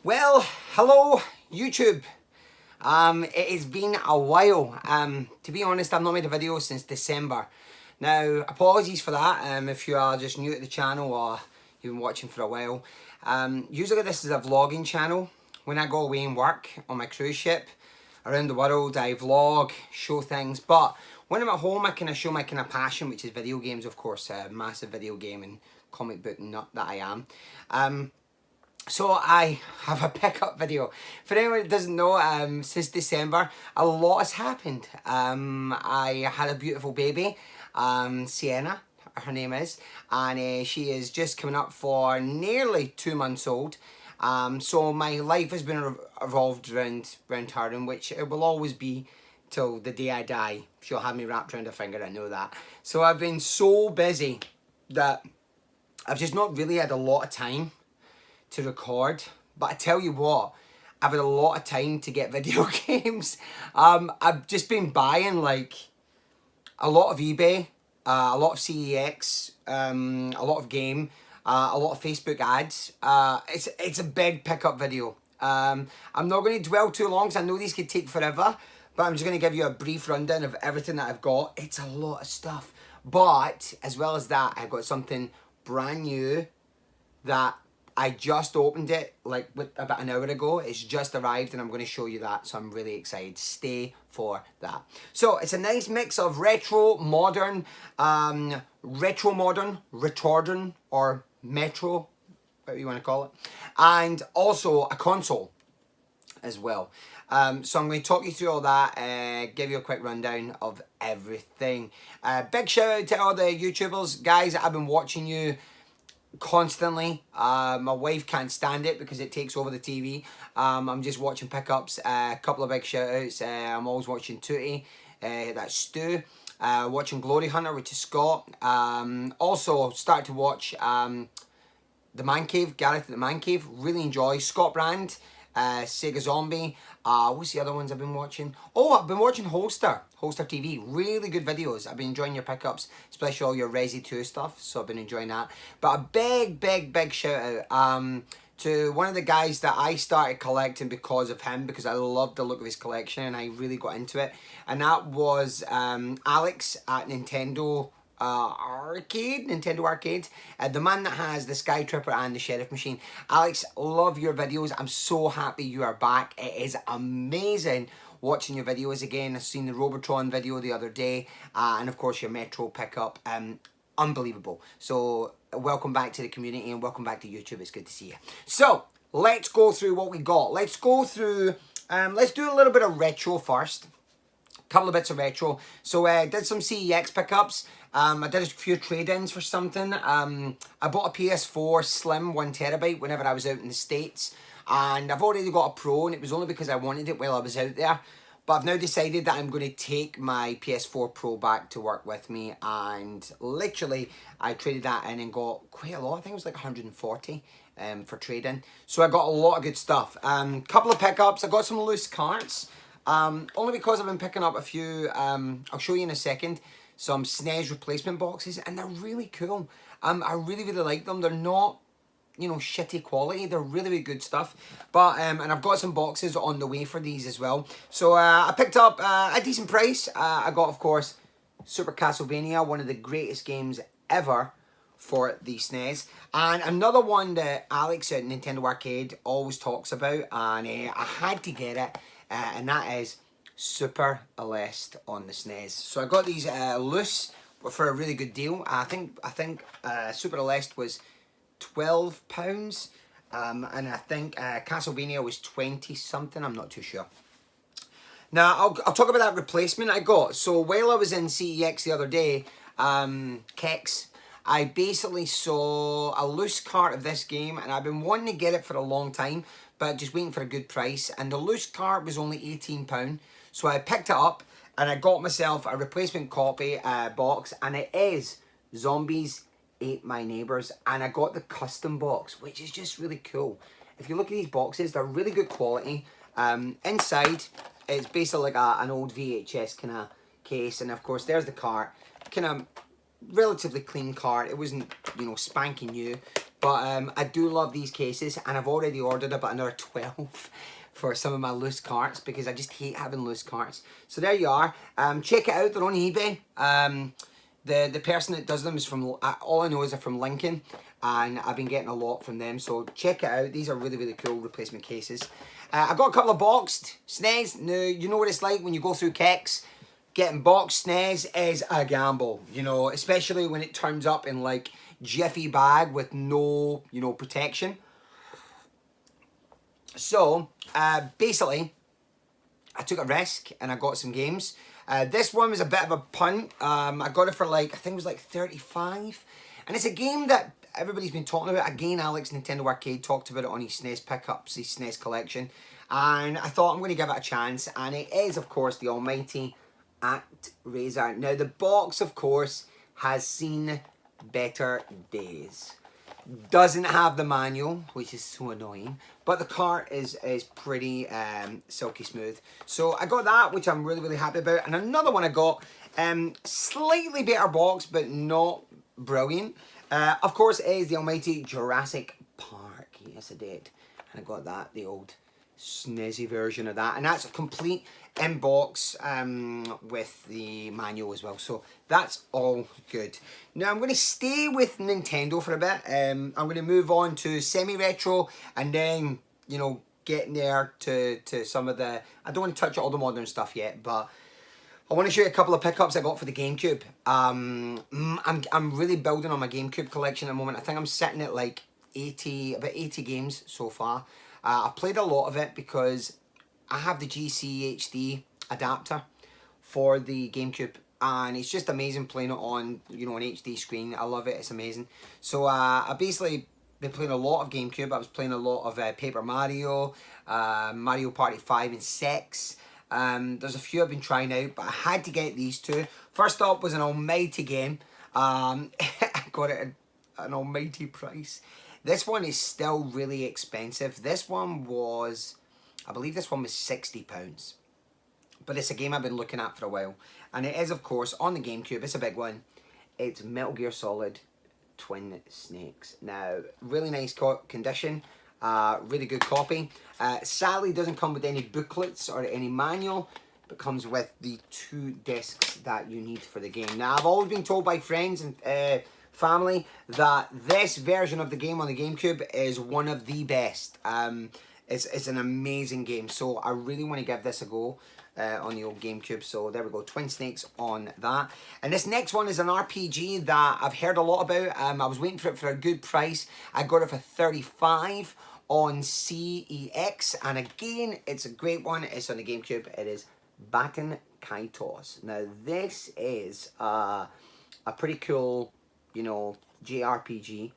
Well, hello YouTube. It has been a while. To be honest, I've not made a video since December. Now, apologies for that. If you are just new to the channel or you've been watching for a while. Usually this is a vlogging channel. When I go away and work on my cruise ship around the world, I vlog, show things. But when I'm at home, I kind of show my kind of passion, which is video games, of course. A massive video game and comic book nut that I am. So I have a pickup video. For anyone that doesn't know, since December, a lot has happened. I had a beautiful baby, Sienna, her name is, and she is just coming up for nearly 2 months old. So my life has been revolved around her, in which it will always be till the day I die. She'll have me wrapped around her finger, I know that. So I've been so busy that I've just not really had a lot of time to record, but I tell you what, I've had a lot of time to get video games. I've just been buying like a lot of eBay, a lot of CEX, a lot of game, a lot of Facebook ads. It's a big pickup video. I'm not going to dwell too long because I know these could take forever, but I'm just going to give you a brief rundown of everything that I've got. It's a lot of stuff, but as well as that, I've got something brand new that I just opened it like about an hour ago. It's just arrived and I'm going to show you that, so I'm really excited. Stay for that. So it's a nice mix of retro modern, retordern, or metro, whatever you want to call it, and also a console as well. So I'm going to talk you through all that, give you a quick rundown of everything. Big shout out to all the YouTubers, guys that have been watching you constantly. My wife can't stand it because it takes over the TV. I'm just watching pickups. A couple of big shout outs. I'm always watching Tootie, that's Stu. Watching Glory Hunter, which is Scott. Also start to watch The Man Cave, Gareth at the Man Cave. Really enjoy Scott Brand, Sega Zombie. What's the other ones I've been watching? Oh, I've been watching Holster TV. Really good videos. I've been enjoying your pickups, especially all your Resi 2 stuff, so I've been enjoying that. But a big shout out to one of the guys that I started collecting because of him, because I loved the look of his collection and I really got into it, and that was Alex at Nintendo Arcade, the man that has the Sky Tripper and the Sheriff Machine. Alex, love your videos. I'm so happy you are back. It is amazing watching your videos again. I've seen the Robotron video the other day, and of course your Metro pickup. Unbelievable. So welcome back to the community and welcome back to YouTube. It's good to see you. So let's go through what we got. Let's go through, let's do a little bit of retro first. Couple of bits of retro. So I did some CEX pickups. I did a few trade-ins for something. I bought a PS4 Slim 1TB whenever I was out in the States, and I've already got a Pro, and it was only because I wanted it while I was out there. But I've now decided that I'm going to take my PS4 Pro back to work with me, and literally I traded that in and got quite a lot. I think it was like 140 for trading. So I got a lot of good stuff. Couple of pickups. I got some loose carts. Only because I've been picking up a few, I'll show you in a second, some SNES replacement boxes, and they're really cool. I really like them. They're not, you know, shitty quality. They're really good stuff. But, and I've got some boxes on the way for these as well. So, I picked up a decent price. I got, of course, Super Castlevania, one of the greatest games ever for the SNES. And another one that Alex at Nintendo Arcade always talks about, and I had to get it. And that is Super Aleste on the SNES. So I got these loose for a really good deal. I think Super Aleste was £12, and I think Castlevania was 20 something. I'm not too sure. Now I'll talk about that replacement I got. So while I was in CEX the other day, Kex, I basically saw a loose cart of this game, and I've been wanting to get it for a long time, but just waiting for a good price. And the loose cart was only £18, so I picked it up and I got myself a replacement copy box, and it is Zombies Ate My Neighbours, and I got the custom box, which is just really cool. If you look at these boxes, they're really good quality. Inside, it's basically like an old VHS kind of case, and of course there's the cart, kind of relatively clean cart. It wasn't, you know, spanking new, But I do love these cases, and I've already ordered about another 12 for some of my loose carts because I just hate having loose carts. So there you are. Check it out. They're on eBay. The person that does them is from, all I know is they're from Lincoln, and I've been getting a lot from them. So check it out. These are really, really cool replacement cases. I've got a couple of boxed SNES. Now, you know what it's like when you go through kicks. Getting boxed SNES is a gamble, you know, especially when it turns up in like Jiffy bag with no, you know, protection. So, basically, I took a risk and I got some games. This one was a bit of a punt. I got it for like, I think it was like 35. And it's a game that everybody's been talking about. Again, Alex Nintendo Arcade talked about it on his SNES pickups, his SNES collection. And I thought I'm going to give it a chance. And it is, of course, the almighty ActRaiser. Now, the box, of course, has seen better days. Doesn't have the manual, which is so annoying, but the cart is pretty silky smooth. So I got that, which I'm really, really happy about. And another one I got, slightly better box, but not brilliant. Of course, is the almighty Jurassic Park. Yes, I did. And I got that, the old snazzy version of that, and that's a complete in-box with the manual as well, so that's all good. Now I'm going to stay with Nintendo for a bit. I'm going to move on to semi-retro, and then, you know, getting there to some of the, I don't want to touch all the modern stuff yet, but I want to show you a couple of pickups I got for the GameCube. I'm really building on my GameCube collection at the moment. I think I'm sitting at like about 80 games so far. I've played a lot of it because I have the GC HD adapter for the GameCube, and it's just amazing playing it on, you know, an HD screen. I love it. It's amazing. So I basically been playing a lot of GameCube. I was playing a lot of Paper Mario, Mario Party 5 and 6. There's a few I've been trying out, but I had to get these two. First up was an almighty game. I got it at an almighty price. This one is still really expensive. This one was, I believe this one was £60. But it's a game I've been looking at for a while. And it is, of course, on the GameCube. It's a big one. It's Metal Gear Solid Twin Snakes. Now, really nice condition. Really good copy. Sadly, doesn't come with any booklets or any manual, but comes with the 2 discs that you need for the game. Now, I've always been told by friends and family that this version of the game on the GameCube is one of the best. It's an amazing game, so I really want to give this a go on the old GameCube. So there we go, Twin Snakes on that. And this next one is an RPG that I've heard a lot about. I was waiting for it for a good price. I got it for 35 on CEX, and again, it's a great one. It's on the GameCube. It is Baten Kaitos. Now this is a pretty cool, you know, JRPG.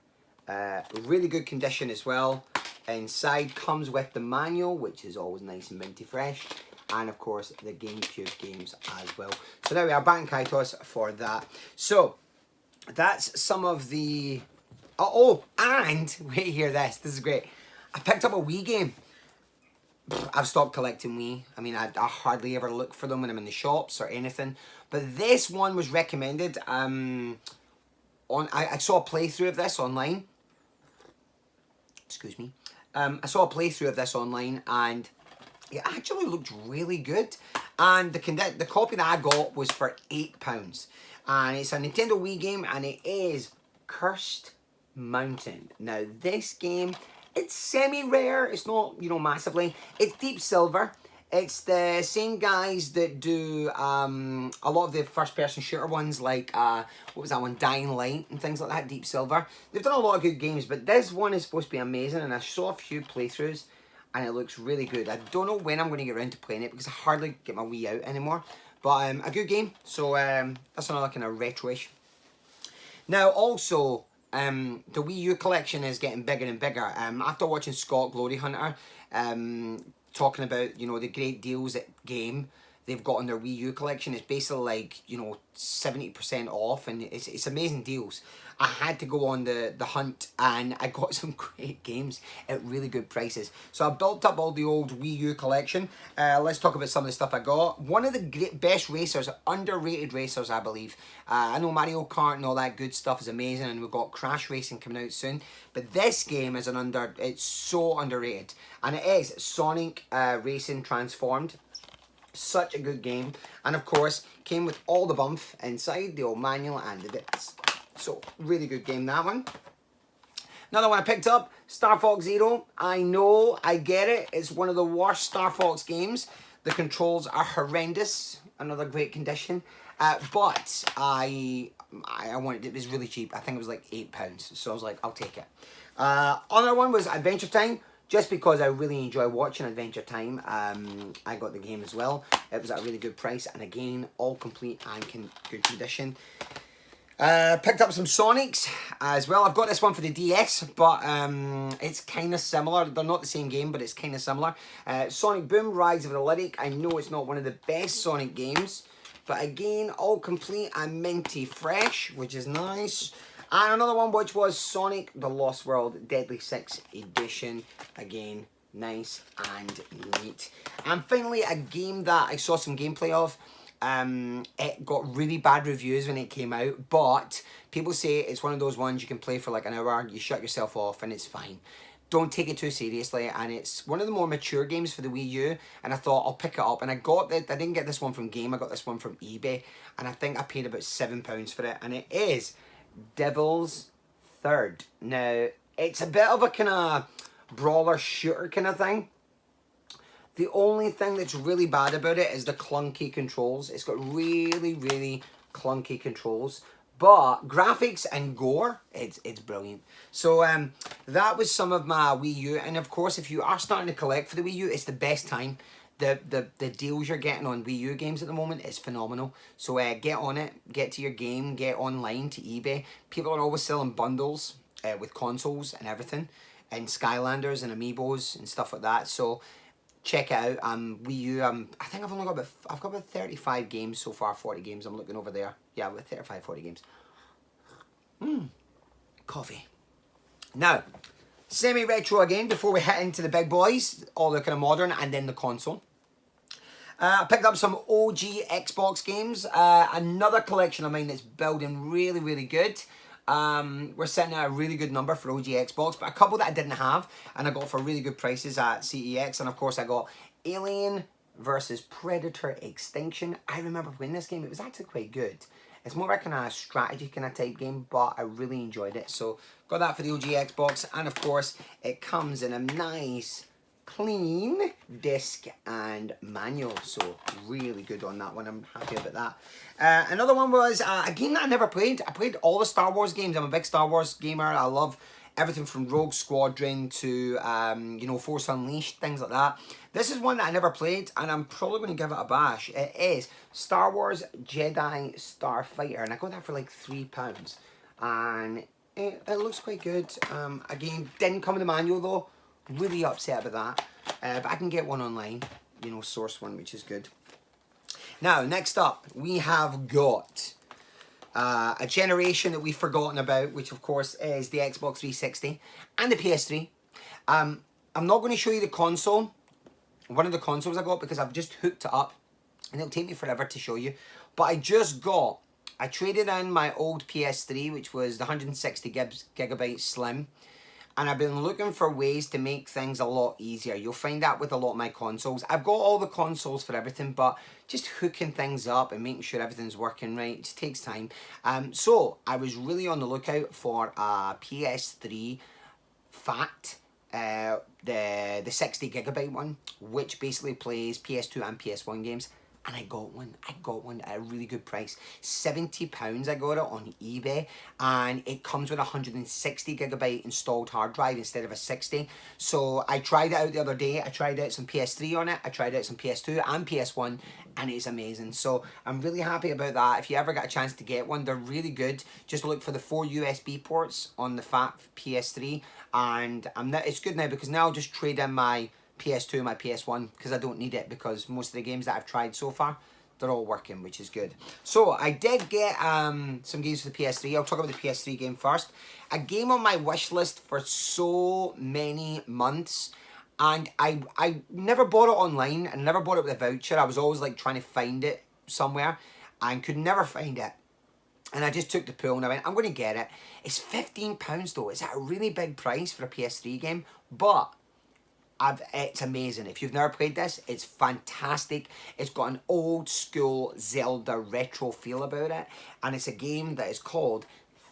Really good condition as well. Inside comes with the manual, which is always nice and minty fresh, and of course the GameCube games as well. So there we are, Baten Kaitos for that. So that's some of the and wait, hear this is great. I picked up a Wii game. I've stopped collecting Wii. I mean, I hardly ever look for them when I'm in the shops or anything. But this one was recommended. I saw a playthrough of this online. Excuse me. I saw a playthrough of this online, and it actually looked really good. And the copy that I got was for £8. And it's a Nintendo Wii game, and it is Cursed Mountain. Now, this game, it's semi-rare. It's not, you know, massively. It's Deep Silver. It's the same guys that do a lot of the first-person shooter ones, like, what was that one, Dying Light and things like that, Deep Silver. They've done a lot of good games, but this one is supposed to be amazing, and I saw a few playthroughs, and it looks really good. I don't know when I'm going to get around to playing it, because I hardly get my Wii out anymore, but a good game, so that's another kind of retro-ish. Now, also, the Wii U collection is getting bigger and bigger. After watching Scott Glory Hunter, talking about, you know, the great deals at Game they've got on their Wii U collection, it's basically like, you know, 70% off, and it's amazing deals. I had to go on the hunt, and I got some great games at really good prices. So I built up all the old Wii U collection. Let's talk about some of the stuff I got. One of the best racers, underrated racers, I believe. I know Mario Kart and all that good stuff is amazing, and we've got Crash Racing coming out soon. But this game is it's so underrated, and it is Sonic Racing Transformed. Such a good game, and of course came with all the bump inside, the old manual and the bits. So really good game, that one. Another one I picked up, Star Fox Zero. I know, I get it, it's one of the worst Star Fox games. The controls are horrendous. Another great condition, but I wanted it. It was really cheap. I think it was like £8, so I was like, I'll take it. Other one was Adventure Time. Just because I really enjoy watching Adventure Time, I got the game as well. It was at a really good price, and again, all complete and good condition. Picked up some Sonics as well. I've got this one for the DS, but it's kind of similar. They're not the same game, but it's kind of similar. Sonic Boom, Rise of the Lyric. I know it's not one of the best Sonic games, but again, all complete and minty fresh, which is nice. And another one, which was Sonic The Lost World Deadly 6 Edition. Again, nice and neat. And finally, a game that I saw some gameplay of. It got really bad reviews when it came out, but people say it's one of those ones you can play for like an hour, you shut yourself off, and it's fine. Don't take it too seriously, and it's one of the more mature games for the Wii U, and I thought I'll pick it up, and I didn't get this one from Game, I got this one from eBay, and I think I paid about £7 for it, and it is Devil's Third. Now, it's a bit of a kind of brawler shooter kind of thing. The only thing that's really bad about it is the clunky controls. It's got really, really clunky controls. But graphics and gore, it's brilliant. So that was some of my Wii U. And of course, if you are starting to collect for the Wii U, it's the best time. The deals you're getting on Wii U games at the moment is phenomenal. So get on it, get to your game, get online to eBay. People are always selling bundles with consoles and everything, and Skylanders and Amiibos and stuff like that. So check it out. Wii U. I think I've got about 35 games so far, 40 games. I'm looking over there. Yeah, about 35, 40 games. Coffee. Now, semi-retro again before we hit into the big boys, all the kind of modern, and then the console. I picked up some OG Xbox games. Another collection of mine that's building really, really good. We're sitting at a really good number for OG Xbox, but a couple that I didn't have, and I got for really good prices at CEX. And of course, I got Alien versus Predator Extinction. I remember playing this game. It was actually quite good. It's more like a strategy kind of type game, but I really enjoyed it. So got that for the OG Xbox, and of course it comes in a nice clean disc and manual, so really good on that one. I'm happy about that. Another one was a game that I never played. I played all the Star Wars games. I'm a big Star Wars gamer. I love everything from Rogue Squadron to you know, Force Unleashed, things like that. This is one that I never played, and I'm probably going to give it a bash. It is Star Wars Jedi Starfighter, and I got that for like £3, and it looks quite good. Again, didn't come in the manual though. Really upset about that, but I can get one online, you know, source one, which is good. Now, next up, we have got a generation that we've forgotten about, which of course is the Xbox 360 and the PS3. I'm not going to show you the console, one of the consoles I got, because I've just hooked it up, and it'll take me forever to show you. But I traded in my old PS3, which was the 160 gigabyte slim. And I've been looking for ways to make things a lot easier. You'll find that with a lot of my consoles. I've got all the consoles for everything, but just hooking things up and making sure everything's working right, it just takes time. So I was really on the lookout for a PS3 Fat, the 60 gigabyte one, which basically plays PS2 and PS1 games. And I got one at a really good price. £70 I got it on eBay, and it comes with a 160 gigabyte installed hard drive instead of a 60. So I tried it out the other day. I tried out some PS3 on it, I tried out some PS2 and PS1, and it's amazing. So I'm really happy about that. If you ever get a chance to get one, they're really good. Just look for the 4 USB ports on the fat PS3, and it's good now, because now I'll just trade in my PS2 and my PS1, because I don't need it, because most of the games that I've tried so far, they're all working, which is good. So I did get some games for the PS3. I'll talk about the PS3 game first. A game on my wish list for so many months, and I never bought it online. I never bought it with a voucher. I was always like trying to find it somewhere and could never find it. And I just took the pull and I went, I'm going to get it. It's £15 though. It's a really big price for a PS3 game, but it's amazing. If you've never played this, it's fantastic. It's got an old school Zelda retro feel about it, and it's a game that is called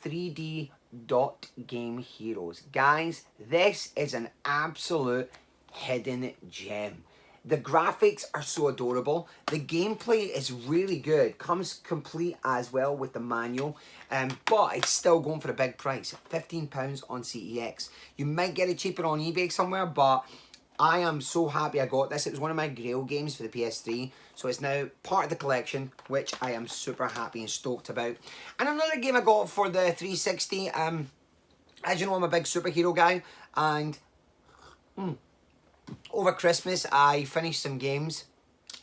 3D Dot Game Heroes. Guys, this is an absolute hidden gem. The graphics are so adorable. The gameplay is really good. Comes complete as well with the manual. But it's still going for a big price. £15 on CEX. You might get it cheaper on eBay somewhere, but I am so happy I got this. It was one of my grail games for the PS3. So it's now part of the collection, which I am super happy and stoked about. And another game I got for the 360. As you know, I'm a big superhero guy. And over Christmas, I finished some games.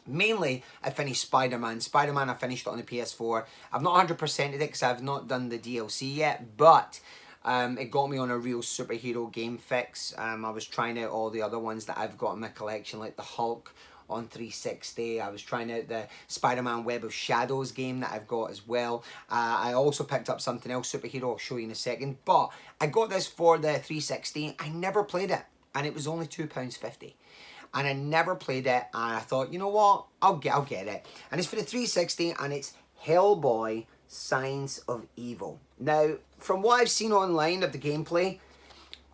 Mainly, I finished Spider-Man. Spider-Man, I finished it on the PS4. I've not 100%ed it because I've not done the DLC yet, but it got me on a real superhero game fix. I was trying out all the other ones that I've got in my collection, like the Hulk on 360. I was trying out the Spider-Man Web of Shadows game that I've got as well. I also picked up something else, superhero, I'll show you in a second. But I got this for the 360. I never played it. And it was only £2.50. And I never played it. And I thought, you know what? I'll get it. And it's for the 360. And it's Hellboy Signs of Evil. Now, from what I've seen online of the gameplay,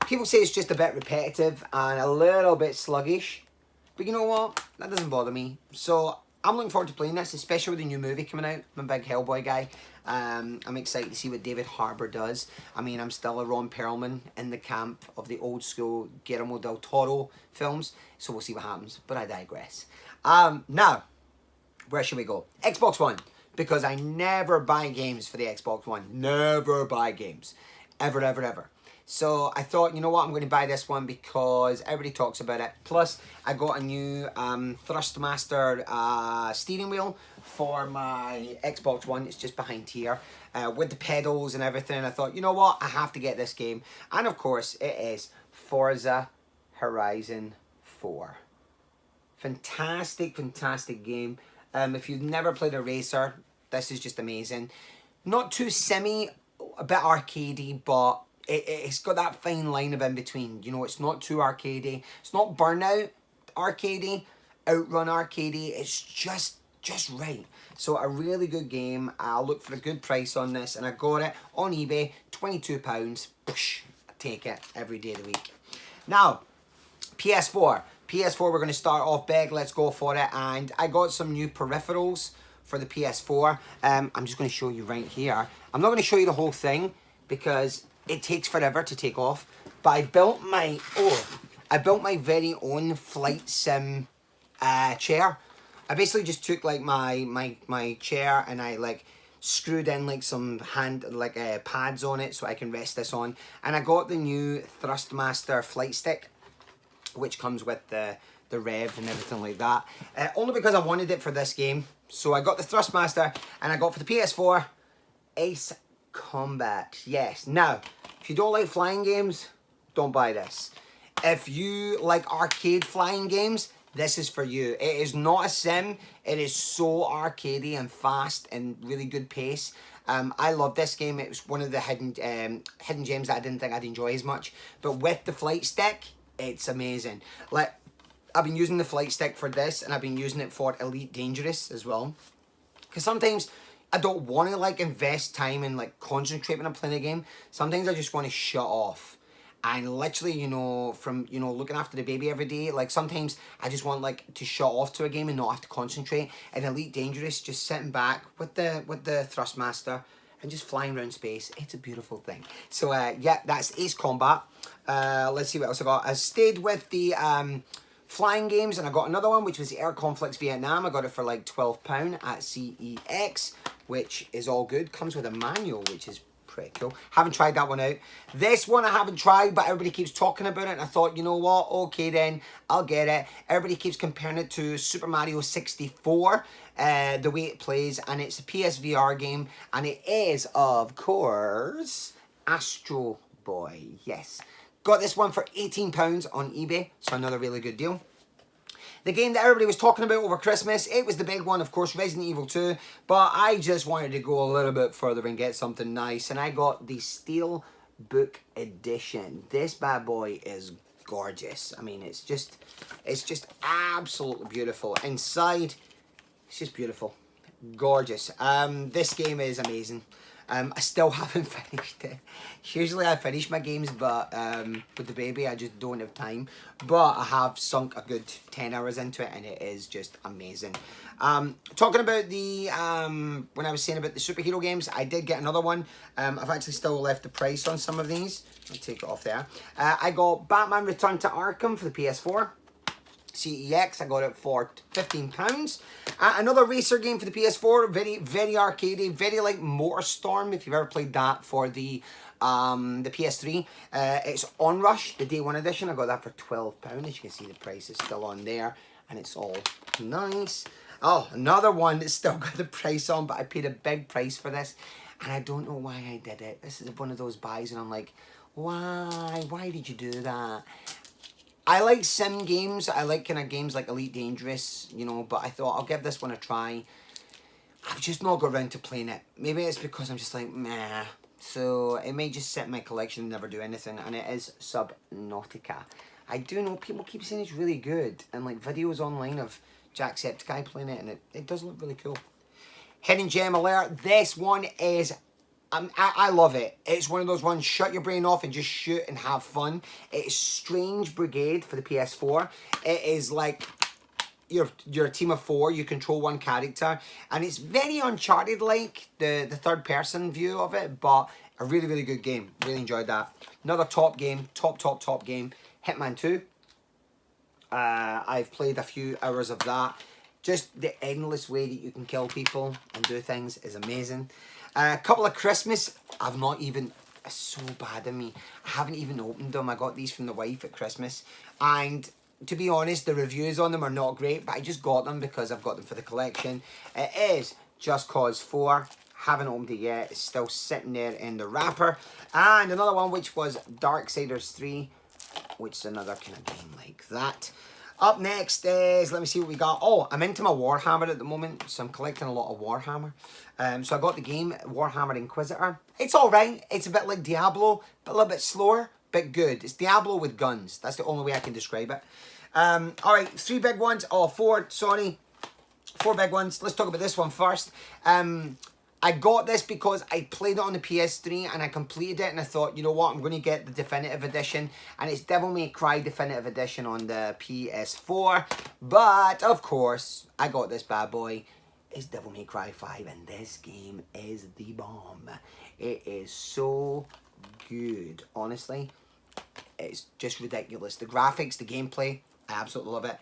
people say it's just a bit repetitive and a little bit sluggish. But you know what? That doesn't bother me. So I'm looking forward to playing this, especially with the new movie coming out. I'm a big Hellboy guy. I'm excited to see what David Harbour does. I mean, I'm still a Ron Perlman in the camp of the old school Guillermo del Toro films. So we'll see what happens. But I digress. Now, where should we go? Xbox One. Because I never buy games for the Xbox One. Never buy games. Ever, ever, ever. So I thought, you know what, I'm going to buy this one because everybody talks about it. Plus, I got a new Thrustmaster steering wheel for my Xbox One. It's just behind here with the pedals and everything. I thought, you know what, I have to get this game. And of course, it is Forza Horizon 4. Fantastic, fantastic game. If you've never played a racer, this is just amazing. Not too simmy, a bit arcadey, but it's got that fine line of in between. You know, it's not too arcadey. It's not Burnout arcadey, Outrun arcadey. It's just right. So a really good game. I'll look for a good price on this, and I got it on eBay, £22. Push, I take it every day of the week. Now, PS4. PS4, we're going to start off big. Let's go for it. And I got some new peripherals for the PS4. I'm just going to show you right here. I'm not going to show you the whole thing because it takes forever to take off. But I built my very own flight sim chair. I basically just took like my chair and I like screwed in like some pads on it so I can rest this on. And I got the new Thrustmaster flight stick, which comes with the rev and everything like that. Only because I wanted it for this game. So I got the Thrustmaster, and I got for the PS4 Ace Combat. Yes. Now, if you don't like flying games, don't buy this. If you like arcade flying games, this is for you. It is not a sim. It is so arcadey and fast and really good pace. I love this game. It was one of the hidden gems that I didn't think I'd enjoy as much. But with the flight stick, it's amazing. Like, I've been using the flight stick for this, and I've been using it for Elite Dangerous as well. Because sometimes I don't want to like invest time and like concentrate when I'm playing a game. Sometimes I just want to shut off. And literally, you know, from, you know, looking after the baby every day, like sometimes I just want like to shut off to a game and not have to concentrate. And Elite Dangerous, just sitting back with the Thrustmaster and just flying around space. It's a beautiful thing. So yeah, that's Ace Combat. Let's see what else I got. I stayed with the flying games, and I got another one, which was Air Conflicts Vietnam. I got it for like £12 at CEX, which is all good. Comes with a manual, which is pretty cool. Haven't tried that one out. This one I haven't tried, but everybody keeps talking about it, and I thought, you know what, okay then, I'll get it. Everybody keeps comparing it to Super Mario 64, the way it plays, and it's a PSVR game, and it is, of course, Astro Boy. Yes. Got this one for £18 on eBay, so another really good deal. The game that everybody was talking about over Christmas, it was the big one, of course, Resident Evil 2. But I just wanted to go a little bit further and get something nice. And I got the Steelbook Edition. This bad boy is gorgeous. I mean, it's just absolutely beautiful. Inside, it's just beautiful. Gorgeous. This game is amazing. I still haven't finished it. Usually I finish my games, but with the baby I just don't have time. But I have sunk a good 10 hours into it, and it is just amazing. Talking about the, when I was saying about the superhero games, I did get another one. I've actually still left the price on some of these. I'll take it off there. I got Batman Return to Arkham for the PS4. CEX, I got it for £15. Another racer game for the PS4, very arcadey, very like MotorStorm, if you've ever played that for the PS3. It's Onrush, the Day 1 edition. I got that for £12. As you can see, the price is still on there, and it's all nice. Oh, another one that's still got the price on, but I paid a big price for this, and I don't know why I did it. This is one of those buys, and I'm like, why did you do that? I like sim games. I like kind of games like Elite Dangerous, you know, but I thought I'll give this one a try. I've just not got around to playing it. Maybe it's because I'm just like, meh. So it may just sit in my collection and never do anything, and it is Subnautica. I do know people keep saying it's really good, and like videos online of Jacksepticeye playing it, and it does look really cool. Hidden Gem Alert. This one is... I love it. It's one of those ones, shut your brain off and just shoot and have fun. It's Strange Brigade for the PS4. It is like you're a team of 4. You control one character. And it's very Uncharted-like, the third person view of it. But a really, really good game. Really enjoyed that. Another top game. Top game. Hitman 2. I've played a few hours of that. Just the endless way that you can kill people and do things is amazing. A couple of Christmas, I've not even, it's so bad of me, I haven't even opened them. I got these from the wife at Christmas, and to be honest, the reviews on them are not great, but I just got them because I've got them for the collection. It is Just Cause 4, haven't opened it yet, it's still sitting there in the wrapper. And another one which was Darksiders 3, which is another kind of game like that. Up next is, let me see what we got. Oh, I'm into my Warhammer at the moment, so I'm collecting a lot of Warhammer. So I got the game Warhammer Inquisitor. It's alright. It's a bit like Diablo, but a little bit slower, but good. It's Diablo with guns. That's the only way I can describe it. Alright, 3 big ones. Oh, 4, sorry. 4 big ones. Let's talk about this one first. I got this because I played it on the PS3 and I completed it, and I thought, you know what, I'm going to get the Definitive Edition, and it's Devil May Cry Definitive Edition on the PS4. But, of course, I got this bad boy. It's Devil May Cry 5, and this game is the bomb. It is so good, honestly. It's just ridiculous. The graphics, the gameplay, I absolutely love it.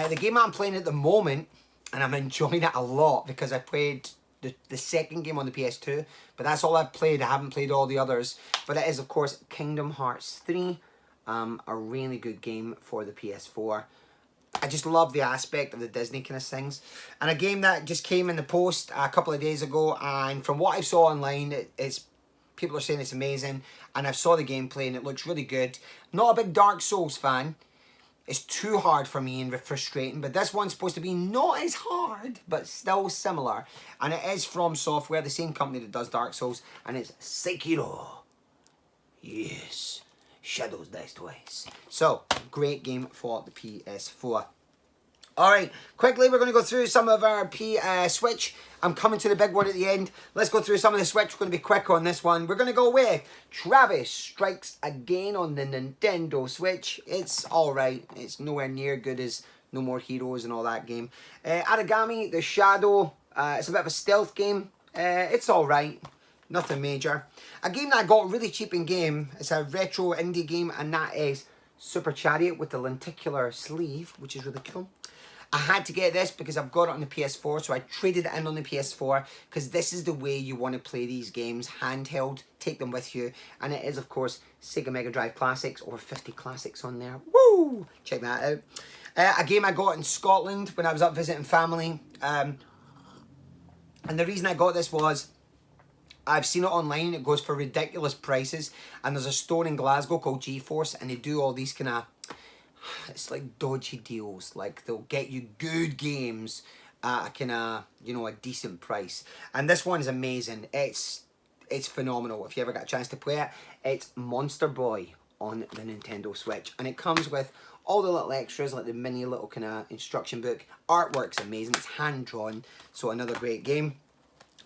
The game I'm playing at the moment, and I'm enjoying it a lot because I played the second game on the PS2, but that's all I've played. I haven't played all the others, but it is, of course, Kingdom Hearts 3, a really good game for the PS4. I just love the aspect of the Disney kind of things, and a game that just came in the post a couple of days ago, and from what I saw online, it's people are saying it's amazing, and I've saw the gameplay and it looks really good. Not a big Dark Souls fan. It's too hard for me and frustrating, but this one's supposed to be not as hard, but still similar. And it is From Software, the same company that does Dark Souls, and it's Sekiro. Yes, Shadows Die Twice. So, great game for the PS4. Alright, quickly we're going to go through some of our Switch. I'm coming to the big one at the end. Let's go through some of the Switch. We're going to be quick on this one. We're going to go with Travis Strikes Again on the Nintendo Switch. It's alright. It's nowhere near good as No More Heroes and all that game. Aragami, The Shadow. It's a bit of a stealth game. It's alright. Nothing major. A game that I got really cheap in game. It's a retro indie game, and that is Super Chariot with the lenticular sleeve, which is really cool. I had to get this because I've got it on the PS4, so I traded it in on the PS4 because this is the way you want to play these games, handheld, take them with you, and it is, of course, Sega Mega Drive Classics, over 50 classics on there. Woo! Check that out. A game I got in Scotland when I was up visiting family, and the reason I got this was I've seen it online. It goes for ridiculous prices, and there's a store in Glasgow called GeForce, and they do all these kind of, it's like dodgy deals. Like they'll get you good games at a kind of, you know, a decent price. And this one is amazing. It's phenomenal. If you ever got a chance to play it, it's Monster Boy on the Nintendo Switch, and it comes with all the little extras, like the mini little kind of instruction book. Artwork's amazing. It's hand drawn, so another great game.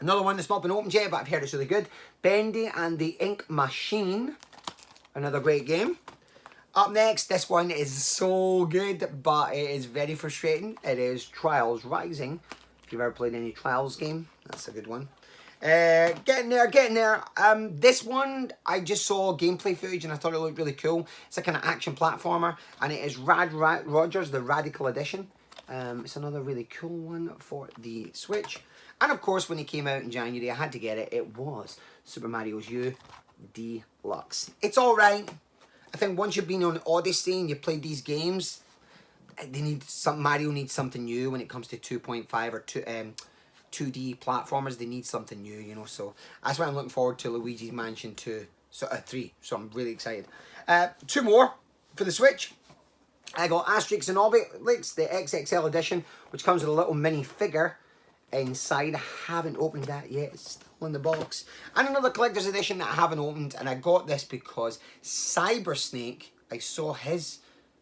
Another one that's not been opened yet, but I've heard it's really good. Bendy and the Ink Machine. Another great game. Up next, this one is so good, but it is very frustrating. It is Trials Rising. If you've ever played any Trials game, that's a good one. Getting there. This one, I just saw gameplay footage and I thought it looked really cool. It's a kind of action platformer, and it is Rogers, the Radical Edition. It's another really cool one for the Switch. And of course, when it came out in January, I had to get it. It was Super Mario's U Deluxe. It's alright. I think once you've been on Odyssey and you've played these games, Mario needs something new when it comes to 2.5 or 2D platformers. They need something new, you know. So that's why I'm looking forward to Luigi's Mansion 2, 3. So I'm really excited. 2 more for the Switch. I got Asterix and Obelix, the XXL edition, which comes with a little mini figure inside. I haven't opened that yet. It's still in the box. And another collector's edition that I haven't opened, and I got this because Cybersnake, I saw his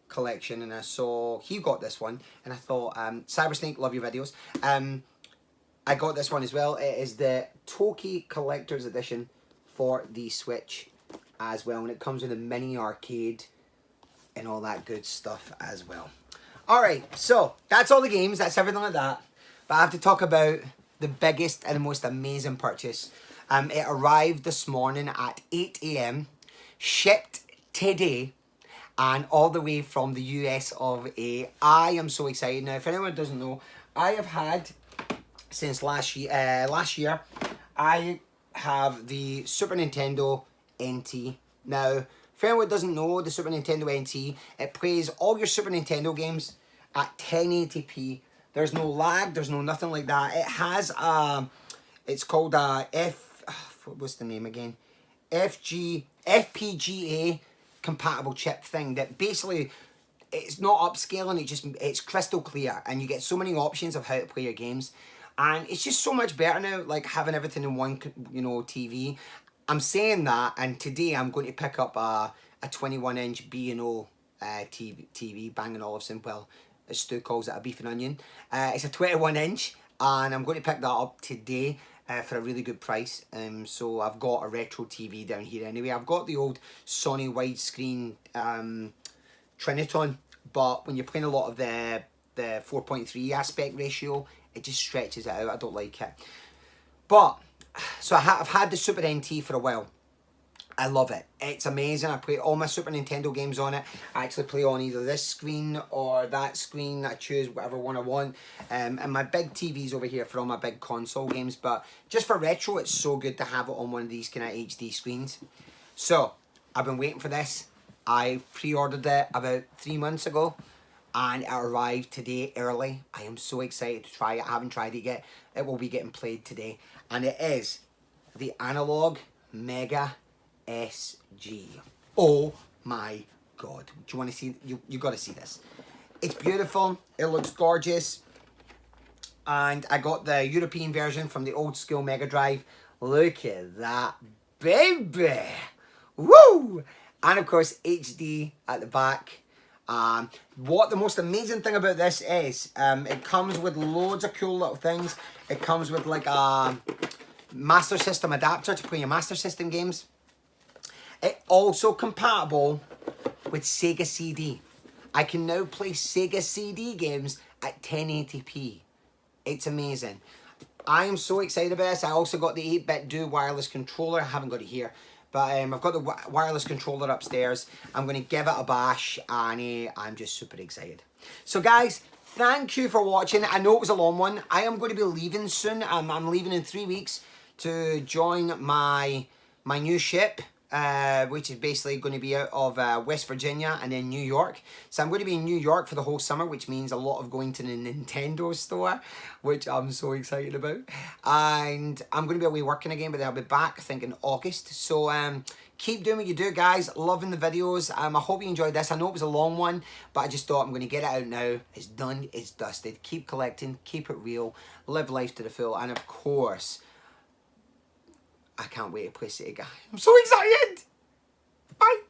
collection and I saw he got this one, and I thought, Cybersnake, love your videos. I got this one as well. It is the Toki collector's edition for the Switch as well, and it comes with a mini arcade and all that good stuff as well. Alright, so that's all the games, that's everything like that. But I have to talk about the biggest and most amazing purchase. It arrived this morning at 8 AM, shipped today, and all the way from the US of A. I am so excited. Now, if anyone doesn't know, I have had, since last year, I have the Super Nintendo NT. Now, for anyone who doesn't know, the Super Nintendo NT, it plays all your Super Nintendo games at 1080p. There's no lag, there's no nothing like that. It has, it's called what's the name again? FPGA compatible chip thing that basically, it's not upscaling, it's crystal clear, and you get so many options of how to play your games. And it's just so much better now, like having everything in one, you know, TV. I'm saying that, and today I'm going to pick up a 21-inch B&O TV, Bang & Olufsen, well, as Stu calls it, a beef and onion. It's a 21-inch, and I'm going to pick that up today for a really good price. So I've got a retro TV down here anyway. I've got the old Sony widescreen Triniton, but when you're playing a lot of the 4.3 aspect ratio, it just stretches it out. I don't like it. But, so I've had the Super NT for a while. I love it. It's amazing. I play all my Super Nintendo games on it. I actually play on either this screen or that screen. I choose whatever one I want. And my big TV's over here for all my big console games. But just for retro, it's so good to have it on one of these kind of HD screens. So, I've been waiting for this. I pre-ordered it about 3 months ago, and it arrived today early. I am so excited to try it. I haven't tried it yet. It will be getting played today. And it is the Analogue Mega SG. Oh my god. Do you want to see? You got to see this. It's beautiful. It looks gorgeous. And I got the European version from the old school Mega Drive. Look at that, baby. Woo! And of course, HD at the back. What the most amazing thing about this is, it comes with loads of cool little things. It comes with like a Master System adapter to play your Master System games. It's also compatible with Sega CD. I can now play Sega CD games at 1080p. It's amazing. I am so excited about this. I also got the 8-bit Do wireless controller. I haven't got it here. But I've got the wireless controller upstairs. I'm going to give it a bash, and I'm just super excited. So guys, thank you for watching. I know it was a long one. I am going to be leaving soon. I'm leaving in 3 weeks to join my new ship, which is basically going to be out of West Virginia and then New York. So I'm going to be in New York for the whole summer, which means a lot of going to the Nintendo store, which I'm so excited about. And I'm going to be away working again, but then I'll be back, I think, in August. So keep doing what you do, guys. Loving the videos. I hope you enjoyed this. I know it was a long one, but I just thought I'm going to get it out now. It's done. It's dusted. Keep collecting. Keep it real. Live life to the full. And of course, I can't wait to play City Guy. I'm so excited. Bye.